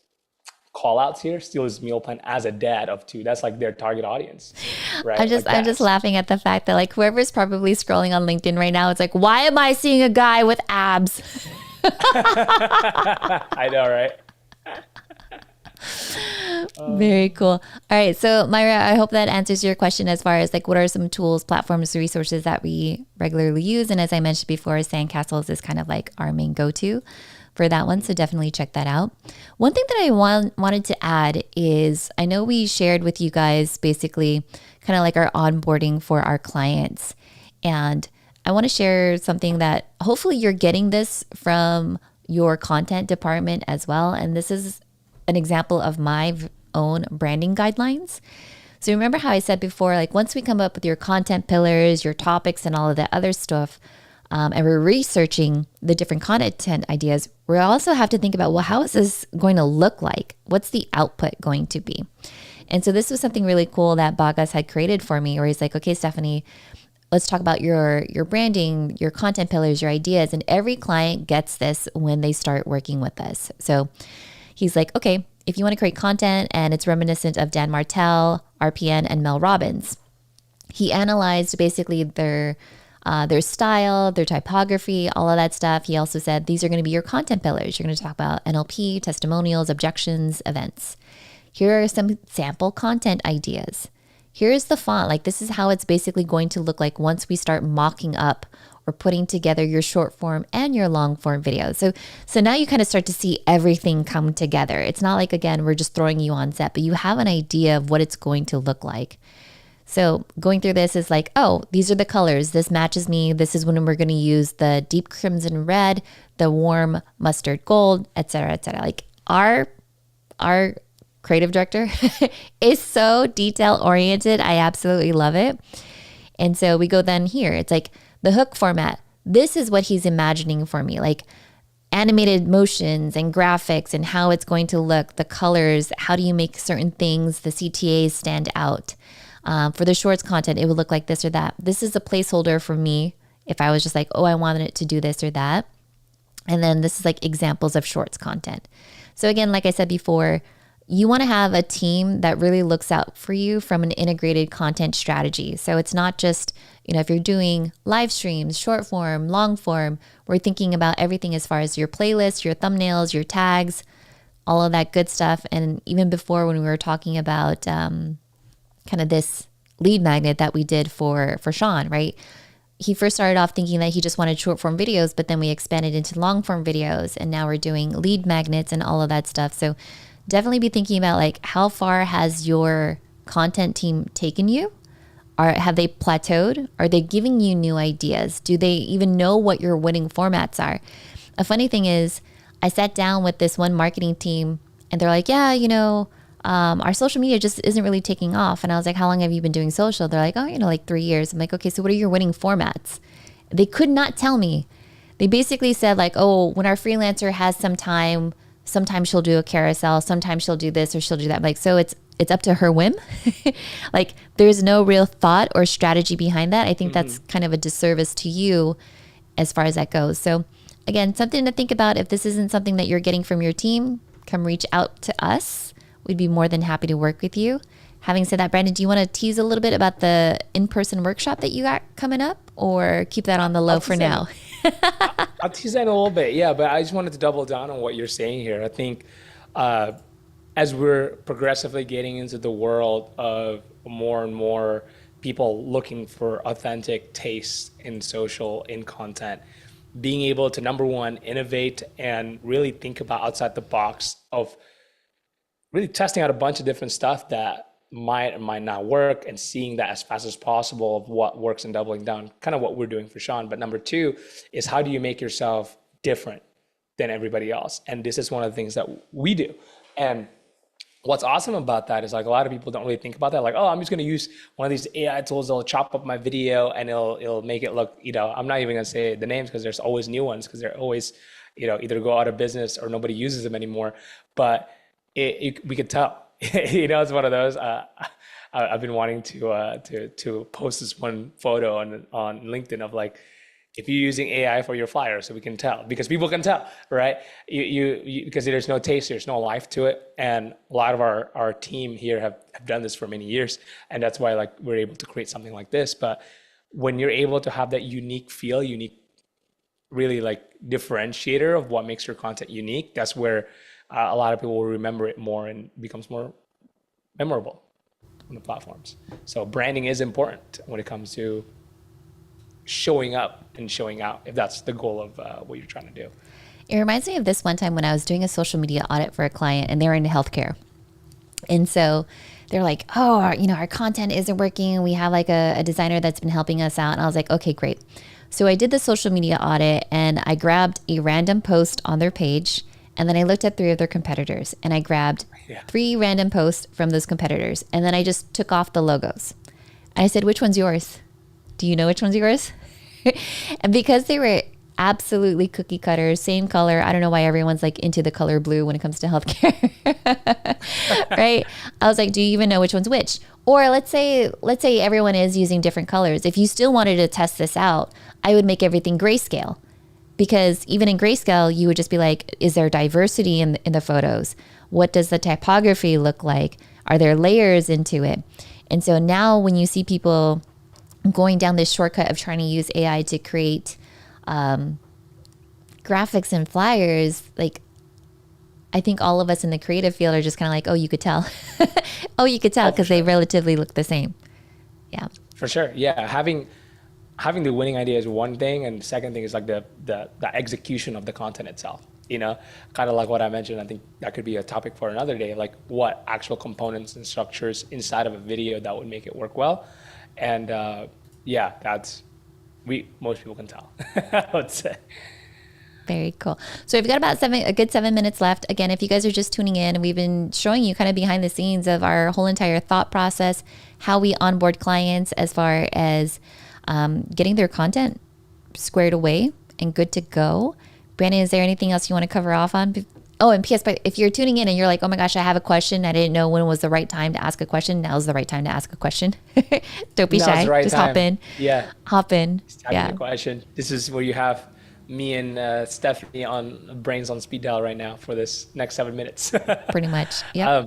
call outs here. Steal his meal plan as a dad of 2. That's like their target audience, right? I'm just laughing at the fact that like whoever's probably scrolling on LinkedIn right now, it's like, why am I seeing a guy with abs? I know, right? Very cool. All right. So Myra, I hope that answers your question as far as like what are some tools, platforms, resources that we regularly use. And as I mentioned before, Sandcastles is kind of like our main go-to for that one. So definitely check that out. One thing that I wanted to add is I know we shared with you guys basically kind of like our onboarding for our clients. And I want to share something that hopefully you're getting this from your content department as well. And this is an example of my own branding guidelines. So remember how I said before, like once we come up with your content pillars, your topics and all of that other stuff, and we're researching the different content ideas, we also have to think about, well, how is this going to look like? What's the output going to be? And so this was something really cool that Bagas had created for me, where he's like, okay, Stephanie, let's talk about your branding, your content pillars, your ideas. And every client gets this when they start working with us. So he's like, okay, if you want to create content and it's reminiscent of Dan Martell, RPN, and Mel Robbins, he analyzed basically their style, their typography, all of that stuff. He also said, these are going to be your content pillars. You're going to talk about NLP, testimonials, objections, events. Here are some sample content ideas. Here's the font. Like this is how it's basically going to look like once we start mocking up or putting together your short form and your long form videos. So now you kind of start to see everything come together. It's not like, again, we're just throwing you on set, but you have an idea of what it's going to look like. So going through this is like, oh, these are the colors. This matches me. This is when we're going to use the deep crimson red, the warm mustard gold, et cetera, et cetera. Like our creative director is so detail oriented. I absolutely love it. And so we go then here. It's like the hook format. This is what he's imagining for me, like animated motions and graphics and how it's going to look, the colors, how do you make certain things, the CTAs stand out. For the shorts content, it would look like this or that. This is a placeholder for me if I was just like, oh, I wanted it to do this or that. And then this is like examples of shorts content. So again, like I said before, you want to have a team that really looks out for you from an integrated content strategy. So it's not just, if you're doing live streams, short form, long form, we're thinking about everything as far as your playlist, your thumbnails, your tags, all of that good stuff. And even before when we were talking about kind of this lead magnet that we did for Sean, right? He first started off thinking that he just wanted short form videos, but then we expanded into long form videos and now we're doing lead magnets and all of that stuff. So definitely be thinking about like how far has your content team taken you? Have they plateaued? Are they giving you new ideas? Do they even know what your winning formats are? A funny thing is I sat down with this one marketing team and they're like, yeah, our social media just isn't really taking off. And I was like, how long have you been doing social? They're like, oh, like 3 years. I'm like, okay, so what are your winning formats? They could not tell me. They basically said like, oh, when our freelancer has some time, sometimes she'll do a carousel, sometimes she'll do this or she'll do that. Like, so it's up to her whim. Like there's no real thought or strategy behind that. I think that's kind of a disservice to you as far as that goes. So again, something to think about. If this isn't something that you're getting from your team, come reach out to us. We'd be more than happy to work with you. Having said that, Brandon, do you want to tease a little bit about the in-person workshop that you got coming up, or keep that on the low for now? I'll tease that a little bit, yeah, but I just wanted to double down on what you're saying here. I think as we're progressively getting into the world of more and more people looking for authentic taste in social, in content, being able to, number one, innovate and really think about outside the box of really testing out a bunch of different stuff that might or might not work, and seeing that as fast as possible of what works and doubling down, kind of what we're doing for Sean. But number two is, how do you make yourself different than everybody else? And this is one of the things that we do. And what's awesome about that is like a lot of people don't really think about that. Like, oh, I'm just going to use one of these AI tools that'll chop up my video and it'll make it look, I'm not even going to say the names because there's always new ones, because they're always, either go out of business or nobody uses them anymore. But we could tell. It's one of those. I've been wanting to post this one photo on LinkedIn of like, if you're using AI for your flyer, so we can tell, because people can tell, right? Because there's no taste, there's no life to it, and a lot of our team here have done this for many years, and that's why like we're able to create something like this. But when you're able to have that unique feel, really like differentiator of what makes your content unique, that's where a lot of people will remember it more and becomes more memorable on the platforms. So branding is important when it comes to showing up and showing out, if that's the goal of what you're trying to do. It reminds me of this one time when I was doing a social media audit for a client, and they were in healthcare. And so they're like, oh, our content isn't working. We have like a designer that's been helping us out. And I was like, okay, great. So I did the social media audit, and I grabbed a random post on their page. And then I looked at 3 of their competitors, and I grabbed 3 random posts from those competitors. And then I just took off the logos. I said, which one's yours? Do you know which one's yours? And because they were absolutely cookie cutters, same color, I don't know why everyone's like into the color blue when it comes to healthcare, right? I was like, do you even know which one's which? Or let's say everyone is using different colors. If you still wanted to test this out, I would make everything grayscale. Because even in grayscale, you would just be like, is there diversity in the photos? What does the typography look like? Are there layers into it? And so now when you see people going down this shortcut of trying to use AI to create graphics and flyers, like I think all of us in the creative field are just kind of like, oh, you could tell. Oh, you could tell because they relatively look the same. Yeah. For sure. Yeah. Having the winning idea is one thing, and the second thing is like the execution of the content itself. Kind of like what I mentioned. I think that could be a topic for another day, like what actual components and structures inside of a video that would make it work well. And most people can tell, I would say. Very cool. So we've got about a good 7 minutes left. Again, if you guys are just tuning in, we've been showing you kind of behind the scenes of our whole entire thought process, how we onboard clients as far as getting their content squared away and good to go. Brandon, is there anything else you want to cover off on? Oh, and P.S. But if you're tuning in and you're like, oh my gosh, I have a question, I didn't know when was the right time to ask a question. Now's the right time to ask a question. Don't be shy. Just hop in. Yeah. Hop in. Yeah. A question. This is where you have me and Stephanie on brains on speed dial right now for this next 7 minutes. Pretty much. Yeah.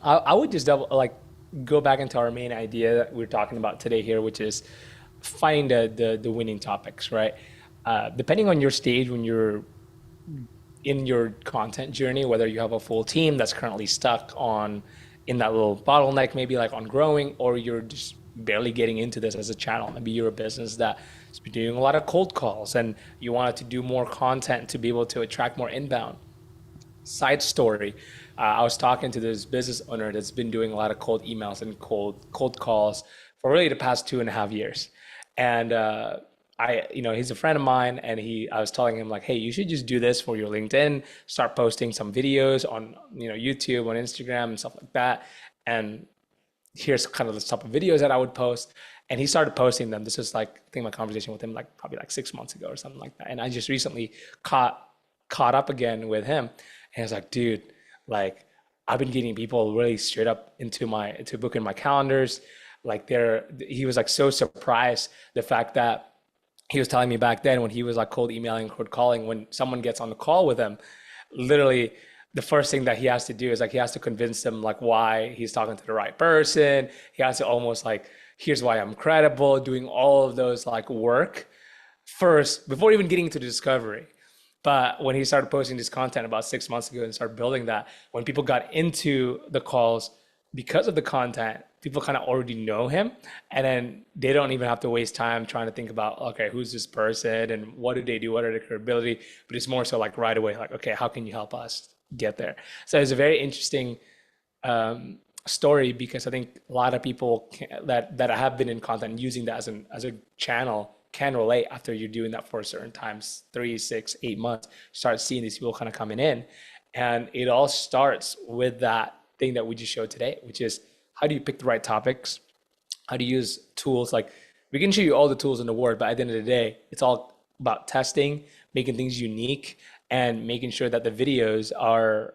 I would just go back into our main idea that we're talking about today here, which is find the winning topics, right? Depending on your stage when you're in your content journey, whether you have a full team that's currently stuck in that little bottleneck, maybe like on growing, or you're just barely getting into this as a channel. Maybe you're a business that's been doing a lot of cold calls and you wanted to do more content to be able to attract more inbound. Side story, I was talking to this business owner that's been doing a lot of cold emails and cold calls for really the past 2.5 years. And he's a friend of mine, and I was telling him like, hey, you should just do this for your LinkedIn, start posting some videos on, YouTube, on Instagram and stuff like that. And here's kind of the type of videos that I would post. And he started posting them. This is like, I think my conversation with him, like probably like 6 months ago or something like that. And I just recently caught up again with him. And I was like, dude, like I've been getting people really straight up into booking my calendars. Like he was like so surprised the fact that he was telling me back then when he was like cold emailing, cold calling, when someone gets on the call with him, literally the first thing that he has to do is like he has to convince them like why he's talking to the right person. He has to almost like, here's why I'm credible, doing all of those like work first before even getting to the discovery. But when he started posting this content about 6 months ago and started building that, when people got into the calls because of the content, people kind of already know him, and then they don't even have to waste time trying to think about, okay, who's this person and what do they do, what are their capability, but it's more so like right away, like, okay, how can you help us get there? So it's a very interesting story, because I think a lot of people that have been in content using that as a channel can relate. After you're doing that for a certain times, 3, 6, 8 months, start seeing these people kind of coming in, and it all starts with that thing that we just showed today, which is how do you pick the right topics? How do you use tools? Like, we can show you all the tools in the world, but at the end of the day, it's all about testing, making things unique, and making sure that the videos are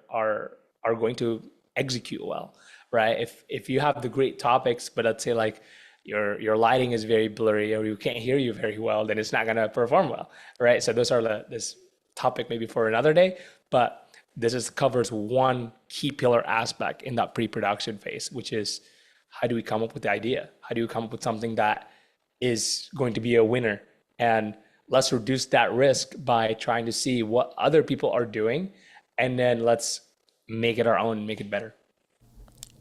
going to execute well, right? If you have the great topics, but let's say like your lighting is very blurry or you can't hear you very well, then it's not gonna perform well, right? So those are this topic maybe for another day, but this just covers one key pillar aspect in that pre-production phase, which is how do we come up with the idea? How do you come up with something that is going to be a winner? And let's reduce that risk by trying to see what other people are doing, and then let's make it our own, make it better.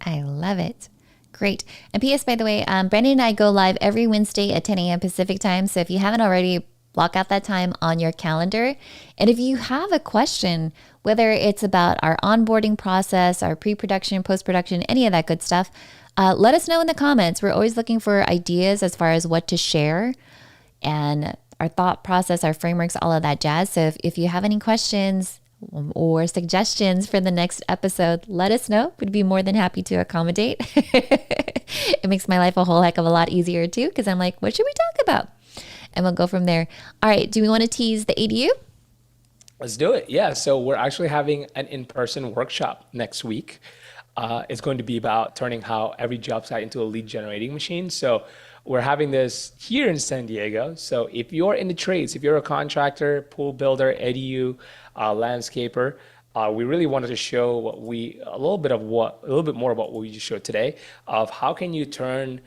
I love it. Great. And P.S. by the way, Brandon and I go live every Wednesday at 10 a.m. Pacific time. So if you haven't already, block out that time on your calendar. And if you have a question, whether it's about our onboarding process, our pre-production, post-production, any of that good stuff, let us know in the comments. We're always looking for ideas as far as what to share and our thought process, our frameworks, all of that jazz. So if you have any questions or suggestions for the next episode, let us know. We'd be more than happy to accommodate. It makes my life a whole heck of a lot easier too, because I'm like, what should we talk about? And we'll go from there. All right. Do we want to tease the ADU? Let's do it. Yeah. So we're actually having an in-person workshop next week. It's going to be about turning how every job site into a lead generating machine. So we're having this here in San Diego. So if you're in the trades, if you're a contractor, pool builder, ADU, landscaper, we really wanted to show a little bit more about what we just showed today, of how can you turn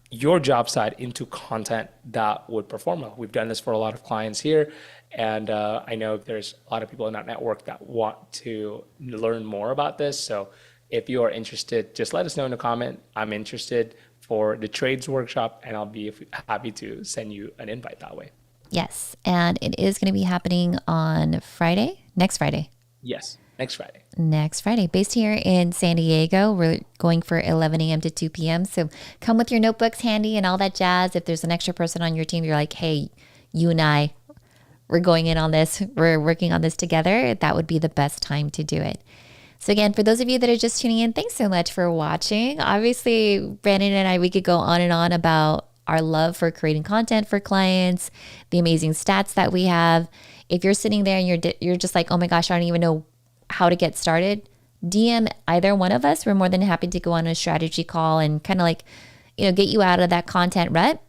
your job site into content that would perform well. We've done this for a lot of clients here, and I know there's a lot of people in our network that want to learn more about this. So if you are interested, just let us know in the comment. I'm interested for the trades workshop, and I'll be happy to send you an invite that way. Yes, and it is going to be happening on Friday, next Friday. Yes, next Friday. Next Friday, based here in San Diego. We're going for 11 a.m. to 2 p.m. So come with your notebooks handy and all that jazz. If there's an extra person on your team, you're like, hey, you and I, we're going in on this. We're working on this together. That would be the best time to do it. So again, for those of you that are just tuning in, thanks so much for watching. Obviously, Brandon and I, we could go on and on about our love for creating content for clients, the amazing stats that we have. If you're sitting there and you're just like, oh my gosh, I don't even know how to get started, DM either one of us. We're more than happy to go on a strategy call and kind of like, get you out of that content rut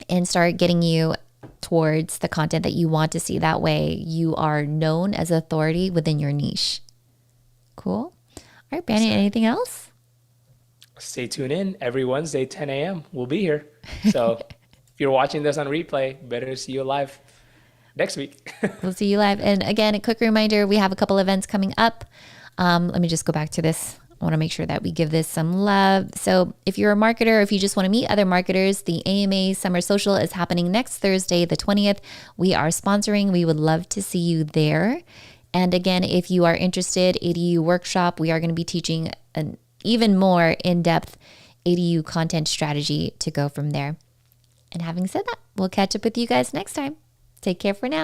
and start getting you towards the content that you want to see. That way you are known as authority within your niche. Cool. All right, Brandon, anything else? Stay tuned in every Wednesday, 10 a.m. We'll be here. So if you're watching this on replay, better see you live next week. We'll see you live. And again, a quick reminder, we have a couple events coming up. Let me just go back to this. I want to make sure that we give this some love. So if you're a marketer, or if you just want to meet other marketers, the AMA Summer Social is happening next Thursday, the 20th. We are sponsoring. We would love to see you there. And again, if you are interested, ADU workshop, we are going to be teaching an even more in-depth ADU content strategy to go from there. And having said that, we'll catch up with you guys next time. Take care for now.